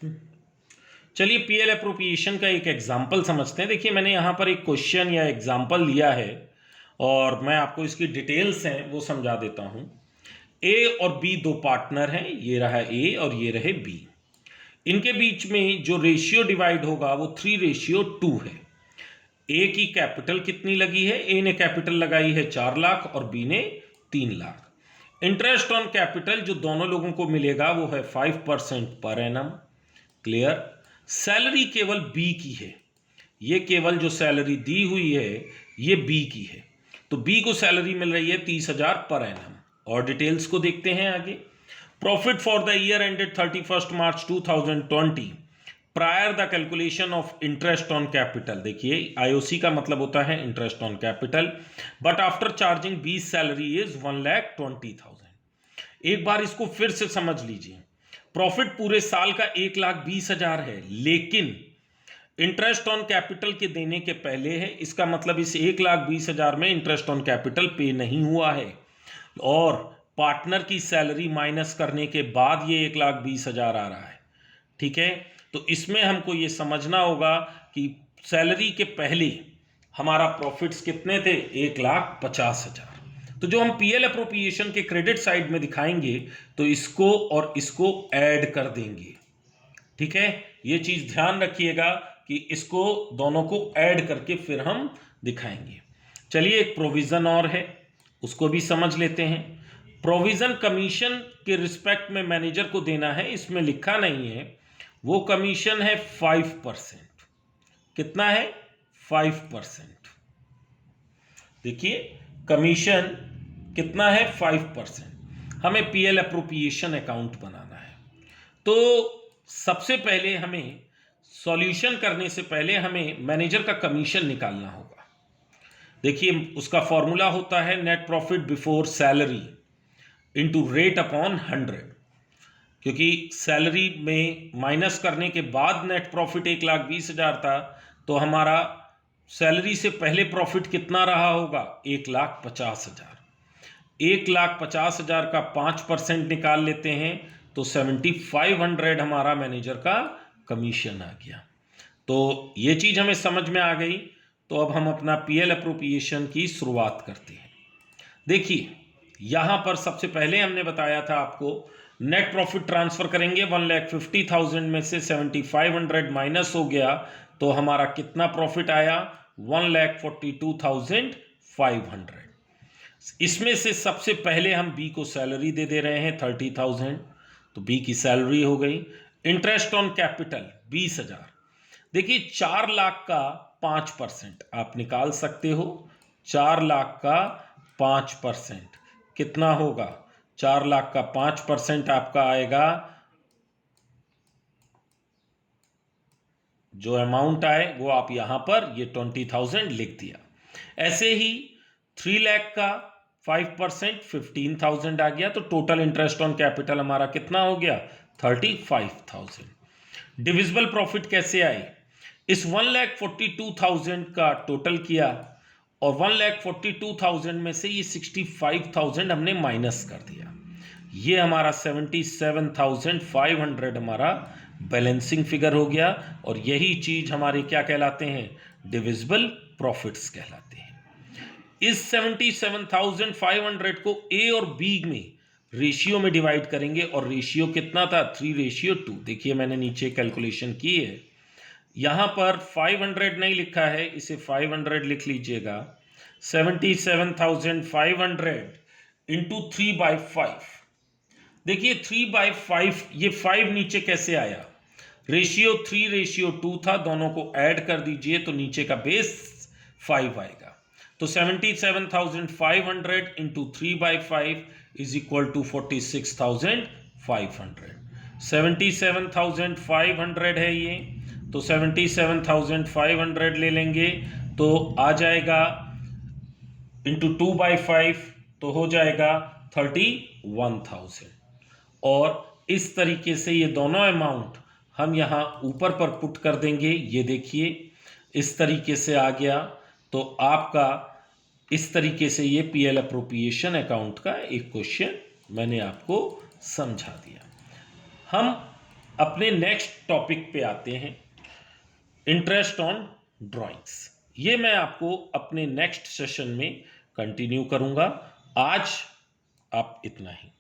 चलिए PL appropriation का एक एग्जाम्पल समझते हैं। देखिए मैंने यहाँ पर एक क्वेश्चन या एग्जाम्पल लिया है और मैं आपको इसकी डिटेल्स हैं वो समझा देता हूँ। ए और बी दो पार्टनर हैं, ये रहा ए और ये रहे बी। इनके बीच में जो रेशियो डिवाइड होगा वो 3:2 है। ए की कैपिटल कितनी लगी है? ए ने कैपिटल लगाई है 4 लाख और बी ने 3 लाख। इंटरेस्ट ऑन कैपिटल जो दोनों लोगों को मिलेगा वो है 5% पर एनम। क्लियर? सैलरी केवल बी की है, ये केवल जो सैलरी दी हुई है ये बी की है, तो बी को सैलरी मिल रही है 30,000 पर एनम। और डिटेल्स को देखते हैं आगे। Profit for the year ended 31 March 2020 prior the calculation of interest on capital. देखिए आईओसी का मतलब होता है interest on capital, but after charging B salary is 1,20,000। एक बार इसको फिर से समझ लीजिए। प्रॉफिट पूरे साल का 1,20,000 है, लेकिन इंटरेस्ट ऑन कैपिटल के देने के पहले है, इसका मतलब इस 1,20,000 में इंटरेस्ट ऑन कैपिटल पे नहीं हुआ है, और पार्टनर की सैलरी माइनस करने के बाद ये 1,20,000 आ रहा है। ठीक है, तो इसमें हमको ये समझना होगा कि सैलरी के पहले हमारा प्रॉफिट्स कितने थे? 1,50,000। तो जो हम पीएल अप्रोप्रिएशन के क्रेडिट साइड में दिखाएंगे तो इसको और इसको ऐड कर देंगे। ठीक है, ये चीज ध्यान रखिएगा कि इसको दोनों को ऐड करके फिर हम दिखाएंगे। चलिए एक प्रोविजन और है, उसको भी समझ लेते हैं। प्रोविजन कमीशन के रिस्पेक्ट में मैनेजर को देना है, इसमें लिखा नहीं है। वो कमीशन है 5%। कितना है? 5%। देखिए कमीशन कितना है? 5%। हमें पीएल अप्रोप्रिएशन अकाउंट बनाना है, तो सबसे पहले हमें सॉल्यूशन करने से पहले हमें मैनेजर का कमीशन निकालना होगा। देखिए उसका फॉर्मूला होता है net profit before salary into rate upon 100। क्योंकि सैलरी में माइनस करने के बाद नेट प्रॉफिट 1,20,000 था, तो हमारा सैलरी से पहले प्रॉफिट कितना रहा होगा? 1,50,000। 1,50,000 का 5% निकाल लेते हैं तो 7,500 हमारा मैनेजर का कमीशन आ गया। तो ये चीज हमें समझ में आ गई। तो अब हम अपना पीएल अप्रोप्रिएशन की शुरुआत करते हैं। देखिए यहां पर सबसे पहले हमने बताया था आपको नेट प्रॉफिट ट्रांसफर करेंगे। 1,50,000 में से 7,500 माइनस हो गया तो हमारा कितना प्रॉफिट आया? 1,42,500। इसमें से सबसे पहले हम बी को सैलरी दे रहे हैं 30,000, तो बी की सैलरी हो गई। Interest on capital 20,000। देखिए 4 लाख का 5% आप निकाल सकते हो। 4 लाख का 5% कितना होगा? 4 लाख का 5% आपका आएगा, जो अमाउंट आए वो आप यहां पर ये 20,000 लिख दिया। ऐसे ही 3 लाख का 5% 15,000 आ गया, तो टोटल इंटरेस्ट ऑन कैपिटल हमारा कितना हो गया? 35,000। डिविजिबल प्रॉफिट कैसे आए? इस 1,42,000 का टोटल किया और 1,42,000 में से ये 65,000 हमने माइनस कर दिया। ये हमारा 77,500 हमारा बैलेंसिंग फिगर हो गया, और यही चीज हमारे क्या कहलाते हैं? डिविजिबल प्रॉफिट्स कहलाते हैं। इस 77,500 को ए और बी में रेशियो में डिवाइड करेंगे, और रेशियो कितना था? 3:2। देखिए मैंने नीचे कैलकुलेशन की है, यहां पर 500 नहीं लिखा है, इसे 500 लिख लीजिएगा। 77,500 इंटू 3/5। देखिए 3/5, ये 5 नीचे कैसे आया? रेशियो 3:2 था, दोनों को ऐड कर दीजिए तो नीचे का बेस 5 आएगा। तो 77,500 इंटू 3/5 इज इक्वल टू 46,500। 77,500 है ये, तो 77,500 ले लेंगे तो आ जाएगा इंटू 2/5 तो हो जाएगा 31,000। और इस तरीके से ये दोनों अमाउंट हम यहाँ ऊपर पर पुट कर देंगे। ये देखिए इस तरीके से आ गया, तो आपका इस तरीके से ये पीएल अप्रोप्रिएशन अकाउंट का एक क्वेश्चन मैंने आपको समझा दिया। हम अपने नेक्स्ट टॉपिक पे आते हैं, इंटरेस्ट ऑन ड्राइंग्स। ये मैं आपको अपने नेक्स्ट सेशन में कंटिन्यू करूंगा। आज आप इतना ही।